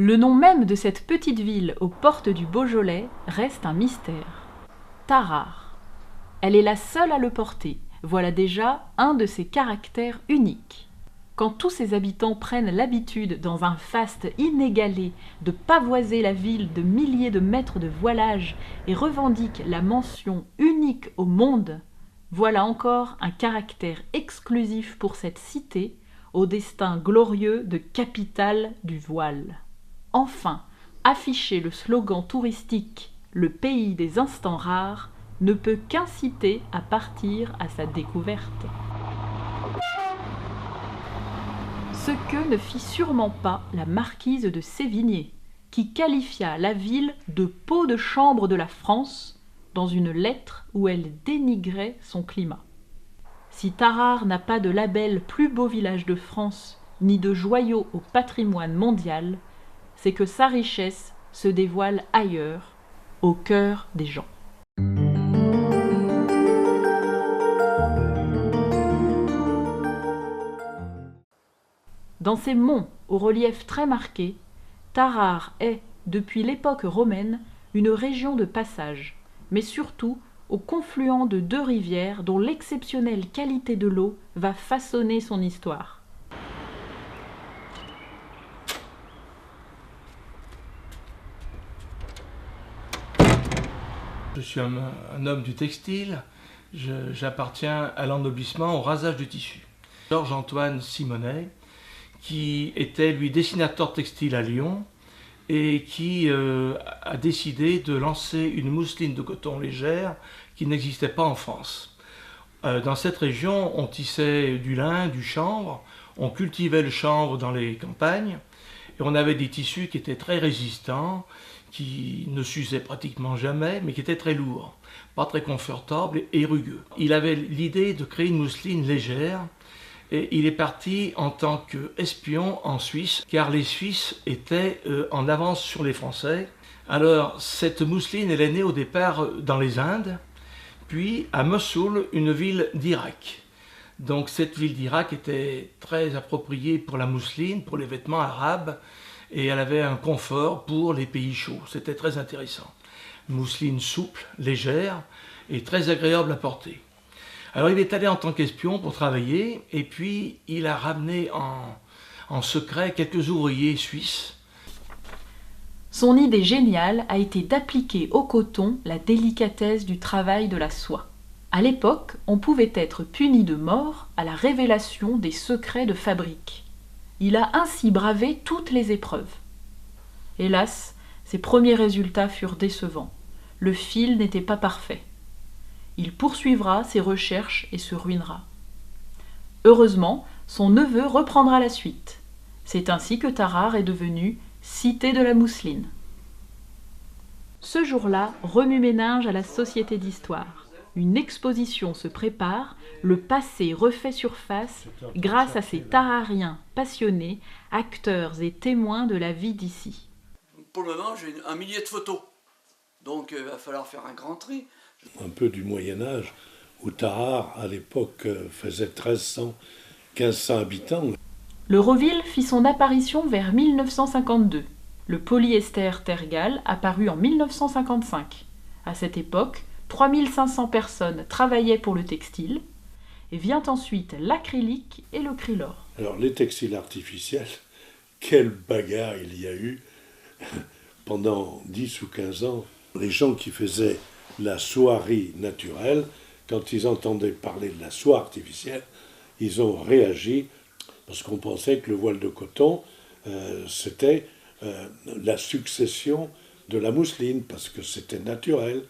Le nom même de cette petite ville aux portes du Beaujolais reste un mystère. Tarare. Elle est la seule à le porter. Voilà déjà un de ses caractères uniques. Quand tous ses habitants prennent l'habitude, dans un faste inégalé, de pavoiser la ville de milliers de mètres de voilage et revendiquent la mention unique au monde, voilà encore un caractère exclusif pour cette cité, au destin glorieux de capitale du voile. Enfin, afficher le slogan touristique « Le pays des instants rares » ne peut qu'inciter à partir à sa découverte. Ce que ne fit sûrement pas la marquise de Sévigné, qui qualifia la ville de « peau de chambre de la France » dans une lettre où elle dénigrait son climat. Si Tarare n'a pas de label plus beau village de France, ni de joyau au patrimoine mondial, c'est que sa richesse se dévoile ailleurs, au cœur des gens. Dans ces monts au relief très marqué, Tarare est, depuis l'époque romaine, une région de passage, mais surtout au confluent de deux rivières dont l'exceptionnelle qualité de l'eau va façonner son histoire. Je suis un homme du textile, j'appartiens à l'ennoblissement, au rasage du tissu. Georges-Antoine Simonet, qui était lui dessinateur textile à Lyon et qui a décidé de lancer une mousseline de coton légère qui n'existait pas en France. Dans cette région, on tissait du lin, du chanvre, on cultivait le chanvre dans les campagnes et on avait des tissus qui étaient très résistants, qui ne s'usaient pratiquement jamais, mais qui étaient très lourds, pas très confortables et rugueux. Il avait l'idée de créer une mousseline légère. Et il est parti en tant qu'espion en Suisse, car les Suisses étaient en avance sur les Français. Alors, cette mousseline, elle est née au départ dans les Indes, puis à Mossoul, une ville d'Irak. Donc cette ville d'Irak était très appropriée pour la mousseline, pour les vêtements arabes, et elle avait un confort pour les pays chauds. C'était très intéressant. Mousseline souple, légère, et très agréable à porter. Alors il est allé en tant qu'espion pour travailler, et puis il a ramené en secret quelques ouvriers suisses. Son idée géniale a été d'appliquer au coton la délicatesse du travail de la soie. À l'époque, on pouvait être puni de mort à la révélation des secrets de fabrique. Il a ainsi bravé toutes les épreuves. Hélas, ses premiers résultats furent décevants. Le fil n'était pas parfait. Il poursuivra ses recherches et se ruinera. Heureusement, son neveu reprendra la suite. C'est ainsi que Tarare est devenue cité de la mousseline. Ce jour-là, remue-ménage à la Société d'Histoire. Une exposition se prépare, le passé refait surface grâce à ces Tarariens passionnés, acteurs et témoins de la vie d'ici. Pour le moment, j'ai un millier de photos. Donc il va falloir faire un grand tri. Un peu du Moyen-Âge, où Tarare, à l'époque, faisait 1300, 1500 habitants. Le Reville fit son apparition vers 1952. Le polyester tergal apparut en 1955. À cette époque, 3500 personnes travaillaient pour le textile, et vient ensuite l'acrylique et le krylore. Alors les textiles artificiels, quelle bagarre il y a eu pendant 10 ou 15 ans. Les gens qui faisaient la soierie naturelle, quand ils entendaient parler de la soie artificielle, ils ont réagi parce qu'on pensait que le voile de coton, c'était la succession de la mousseline, parce que c'était naturel.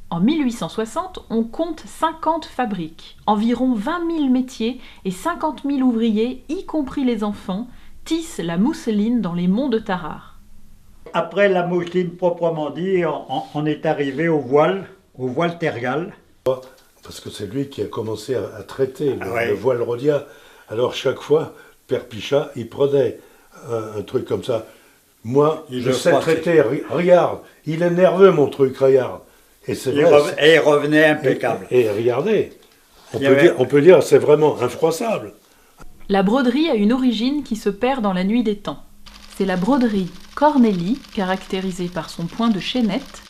En 1860, on compte 50 fabriques, environ 20 000 métiers et 50 000 ouvriers, y compris les enfants, tissent la mousseline dans les monts de Tarare. Après la mousseline proprement dit, on est arrivé au voile tergal. Parce que c'est lui qui a commencé à traiter le voile rhodien. Alors chaque fois, Père Pichat, il prenait un truc comme ça. Moi, je sais traiter, regarde, il est nerveux mon truc, regarde. Et c'est vrai. Et il revenait impeccable. Et regardez, on peut dire c'est vraiment infroissable. La broderie a une origine qui se perd dans la nuit des temps. C'est la broderie Cornélie, caractérisée par son point de chaînette,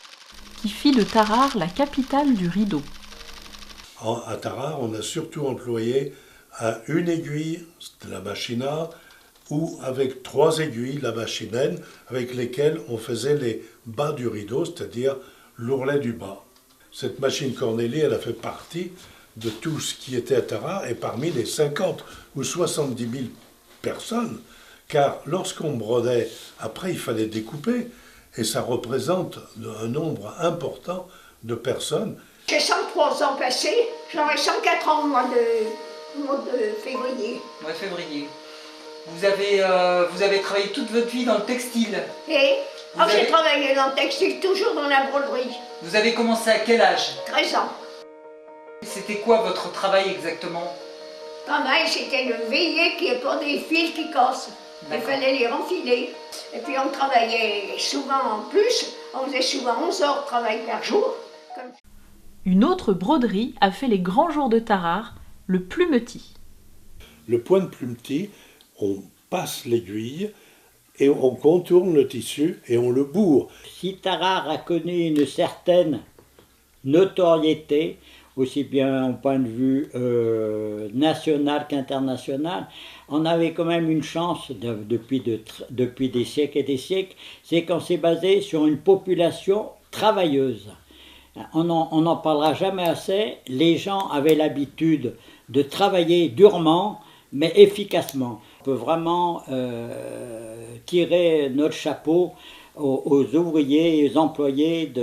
qui fit de Tarare la capitale du rideau. À Tarare, on a surtout employé à une aiguille, c'était la machina, ou avec 3 aiguilles, la machinenne, avec lesquelles on faisait les bas du rideau, c'est-à-dire l'ourlet du bas. Cette machine Cornélie, elle a fait partie de tout ce qui était à Tarare, et parmi les 50 ou 70 000 personnes, car lorsqu'on brodait, après il fallait découper, et ça représente un nombre important de personnes. J'ai 103 ans passés, j'aurai 104 ans au mois de février. Mois de février. Vous avez travaillé toute votre vie dans le textile. Et j'ai travaillé dans le textile, toujours dans la broderie. Vous avez commencé à quel âge? 13 ans. C'était quoi votre travail exactement? Travail, c'était de veiller qu'il n'y ait pas des fils qui cassent. Il fallait les renfiler. Et puis on travaillait souvent en plus, on faisait souvent 11 heures de travail par jour. Une autre broderie a fait les grands jours de Tarare, le plumetis. Le point de plumetis, on passe l'aiguille et on contourne le tissu et on le bourre. Si Tarare a connu une certaine notoriété, aussi bien au point de vue national qu'international, on avait quand même une chance depuis des siècles et des siècles, c'est qu'on s'est basé sur une population travailleuse. On n'en parlera jamais assez, les gens avaient l'habitude de travailler durement, mais efficacement. On peut vraiment tirer notre chapeau aux ouvriers et aux employés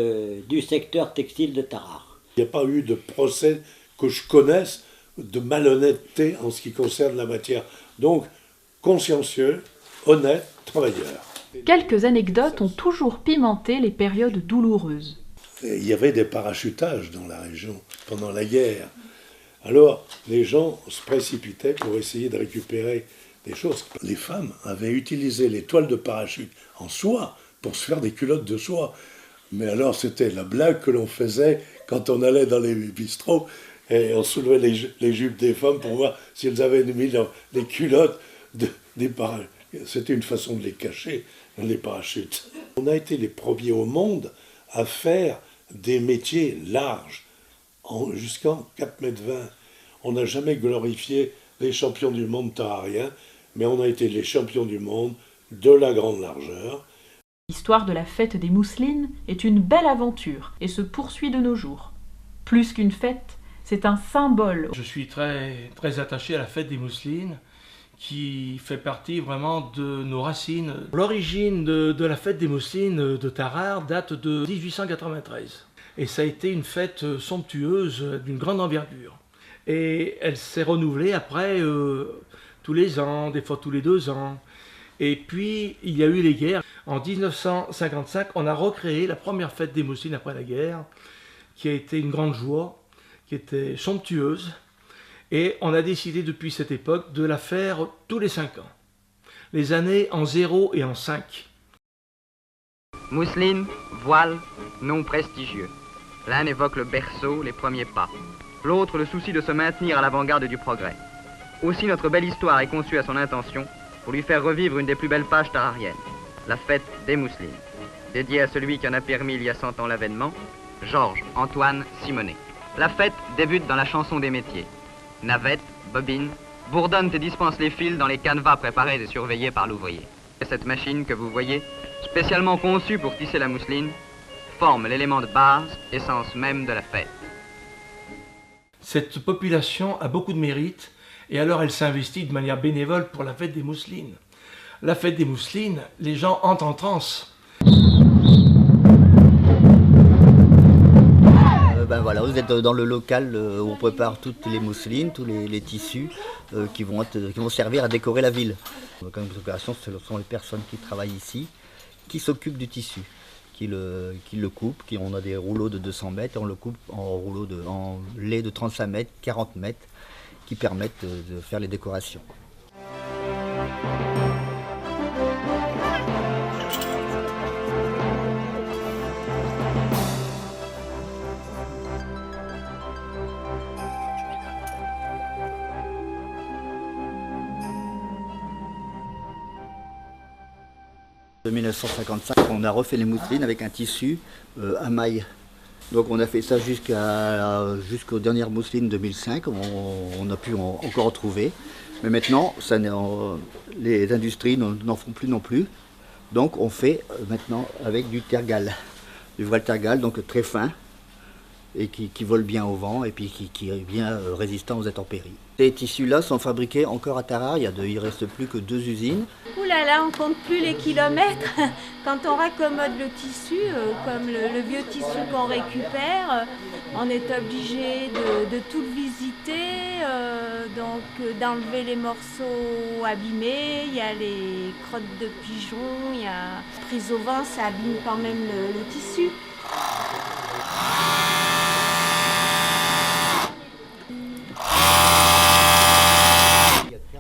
du secteur textile de Tarare. Il n'y a pas eu de procès que je connaisse de malhonnêteté en ce qui concerne la matière. Donc, consciencieux, honnête, travailleur. Quelques anecdotes ont toujours pimenté les périodes douloureuses. Et il y avait des parachutages dans la région pendant la guerre. Alors, les gens se précipitaient pour essayer de récupérer des choses. Les femmes avaient utilisé les toiles de parachute en soie pour se faire des culottes de soie. Mais alors, c'était la blague que l'on faisait quand on allait dans les bistrots et on soulevait les jupes des femmes pour voir si elles avaient mis les culottes des parachutes. C'était une façon de les cacher, les parachutes. On a été les premiers au monde à faire des métiers larges, jusqu'en 4,20 m. On n'a jamais glorifié les champions du monde tarariens, mais on a été les champions du monde de la grande largeur. L'histoire de la fête des mousselines est une belle aventure et se poursuit de nos jours. Plus qu'une fête, c'est un symbole. Je suis très, très attaché à la fête des mousselines, qui fait partie vraiment de nos racines. L'origine de la fête des mousselines de Tarare date de 1893. Et ça a été une fête somptueuse, d'une grande envergure. Et elle s'est renouvelée après tous les ans, des fois tous les 2 ans. Et puis, il y a eu les guerres. En 1955, on a recréé la première fête des mousselines après la guerre, qui a été une grande joie, qui était somptueuse. Et on a décidé depuis cette époque de la faire tous les 5 ans. Les années en 0 et en 5. Mousseline, voile, nom prestigieux. L'un évoque le berceau, les premiers pas. L'autre, le souci de se maintenir à l'avant-garde du progrès. Aussi, notre belle histoire est conçue à son intention pour lui faire revivre une des plus belles pages tarariennes, la fête des mousselines, dédiée à celui qui en a permis il y a 100 ans l'avènement, Georges Antoine Simonet. La fête débute dans la chanson des métiers. Navettes, bobines, bourdonnent et dispensent les fils dans les canevas préparés et surveillés par l'ouvrier. Cette machine que vous voyez, spécialement conçue pour tisser la mousseline, forme l'élément de base, essence même de la fête. Cette population a beaucoup de mérite et alors elle s'investit de manière bénévole pour la fête des mousselines. La fête des mousselines, les gens entrent en transe. Voilà, vous êtes dans le local où on prépare toutes les mousselines, tous les tissus qui vont servir à décorer la ville. Comme opération, ce sont les personnes qui travaillent ici, qui s'occupent du tissu, qui le coupent, on a des rouleaux de 200 mètres, et on le coupe en lait de 35 mètres, 40 mètres, qui permettent de faire les décorations. 1955, on a refait les mousselines avec un tissu à mailles. Donc on a fait ça jusqu'aux dernières mousselines 2005, on a pu encore en trouver. Mais maintenant, les industries n'en font plus non plus. Donc on fait maintenant avec du tergal, du voile tergal, donc très fin et qui vole bien au vent et puis qui est bien résistant aux intempéries. Ces tissus-là sont fabriqués encore à Tarare, il ne reste plus que 2 usines. Ouh là là, on compte plus les kilomètres. Quand on raccommode le tissu, comme le vieux tissu qu'on récupère, on est obligé de tout visiter, donc d'enlever les morceaux abîmés, il y a les crottes de pigeons, il y a prise au vent, ça abîme quand même le tissu.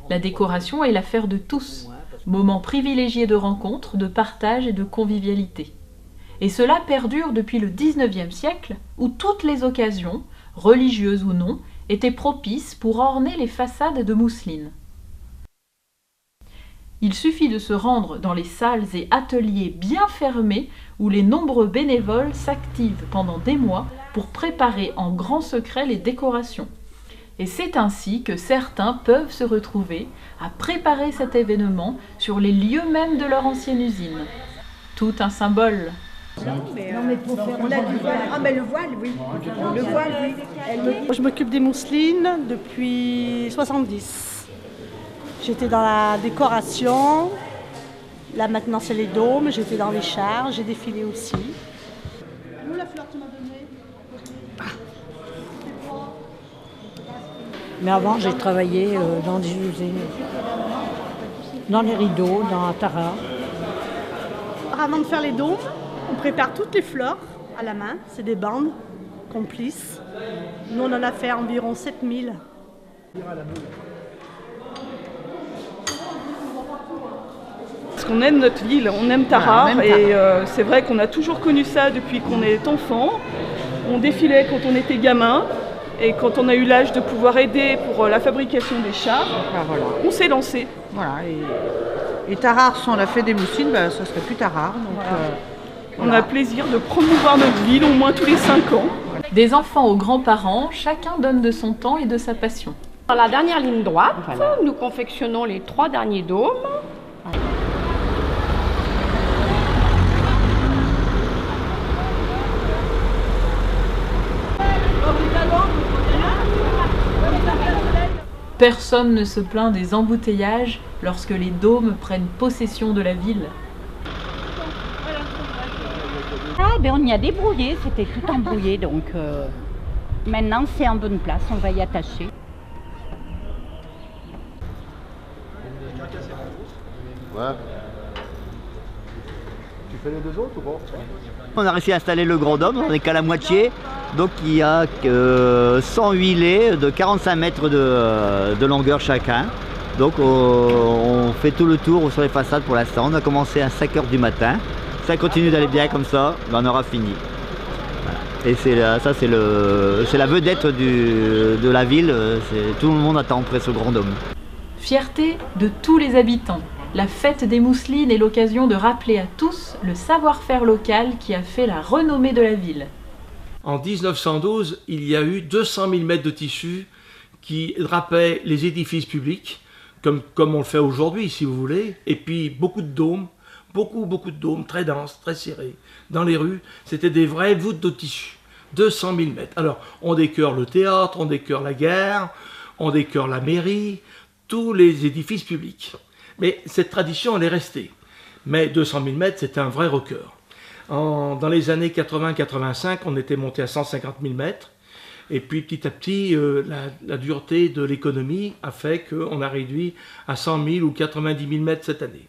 La décoration est l'affaire de tous, moment privilégié de rencontres, de partage et de convivialité. Et cela perdure depuis le XIXe siècle, où toutes les occasions, religieuses ou non, étaient propices pour orner les façades de mousseline. Il suffit de se rendre dans les salles et ateliers bien fermés où les nombreux bénévoles s'activent pendant des mois pour préparer en grand secret les décorations. Et c'est ainsi que certains peuvent se retrouver à préparer cet événement sur les lieux mêmes de leur ancienne usine. Tout un symbole. Non, mais pour faire on a du voile. Ah, mais le voile, oui. Le voile, oui. Je m'occupe des mousselines depuis 70. J'étais dans la décoration. Là, maintenant, c'est les dômes. J'étais dans les chars. J'ai défilé aussi. Où la fleur que tu m'as donnée? Mais avant, j'ai travaillé dans des usines, dans les rideaux, dans Tarare. Avant de faire les dômes, on prépare toutes les fleurs à la main. C'est des bandes qu'on plisse. Nous, on en a fait environ 7000. Parce qu'on aime notre ville, on aime Tarare et c'est vrai qu'on a toujours connu ça depuis qu'on est enfant. On défilait quand on était gamin. Et quand on a eu l'âge de pouvoir aider pour la fabrication des chars, on s'est lancé. Voilà, et Tarare, sans la fête des mousselines, ça serait plus Tarare. Donc, on a plaisir de promouvoir notre ville au moins tous les 5 ans. Des enfants aux grands-parents, chacun donne de son temps et de sa passion. Dans la dernière ligne droite, nous confectionnons les 3 derniers dômes. Personne ne se plaint des embouteillages lorsque les dômes prennent possession de la ville. Ah ben on y a débrouillé, c'était tout embrouillé donc maintenant c'est en bonne place, on va y attacher. Ouais. Tu fais les 2 autres ou pas? On a réussi à installer le grand dôme, on n'est qu'à la moitié. Donc il y a 100 huilés de 45 mètres de longueur chacun. Donc on fait tout le tour sur les façades pour l'instant. On a commencé à 5 h du matin. Ça continue d'aller bien comme ça, on aura fini. Voilà. Et c'est la vedette de la ville. Tout le monde attend près ce grand dôme. Fierté de tous les habitants. La fête des mousselines est l'occasion de rappeler à tous le savoir-faire local qui a fait la renommée de la ville. En 1912, il y a eu 200 000 mètres de tissu qui drapaient les édifices publics, comme on le fait aujourd'hui, si vous voulez, et puis beaucoup de dômes, beaucoup de dômes, très denses, très serrés. Dans les rues, c'était des vraies voûtes de tissu, 200 000 mètres. Alors, on décore le théâtre, on décore la gare, on décore la mairie, tous les édifices publics. Mais cette tradition, elle est restée. Mais 200 000 mètres, c'était un vrai record. Dans les années 80-85, on était monté à 150 000 mètres. Et puis petit à petit, la dureté de l'économie a fait qu'on a réduit à 100 000 ou 90 000 mètres cette année.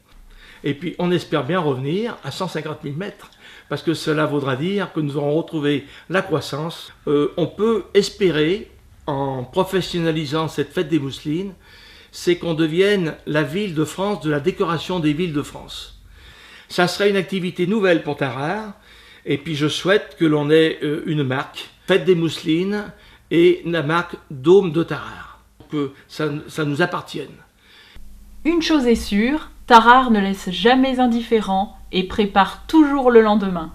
Et puis on espère bien revenir à 150 000 mètres, parce que cela voudra dire que nous aurons retrouvé la croissance. On peut espérer, en professionnalisant cette fête des mousselines, c'est qu'on devienne la ville de France de la décoration des villes de France. Ça serait une activité nouvelle pour Tarare, et puis je souhaite que l'on ait une marque, Fête des mousselines, et la marque Dôme de Tarare, que ça nous appartienne. Une chose est sûre, Tarare ne laisse jamais indifférent et prépare toujours le lendemain.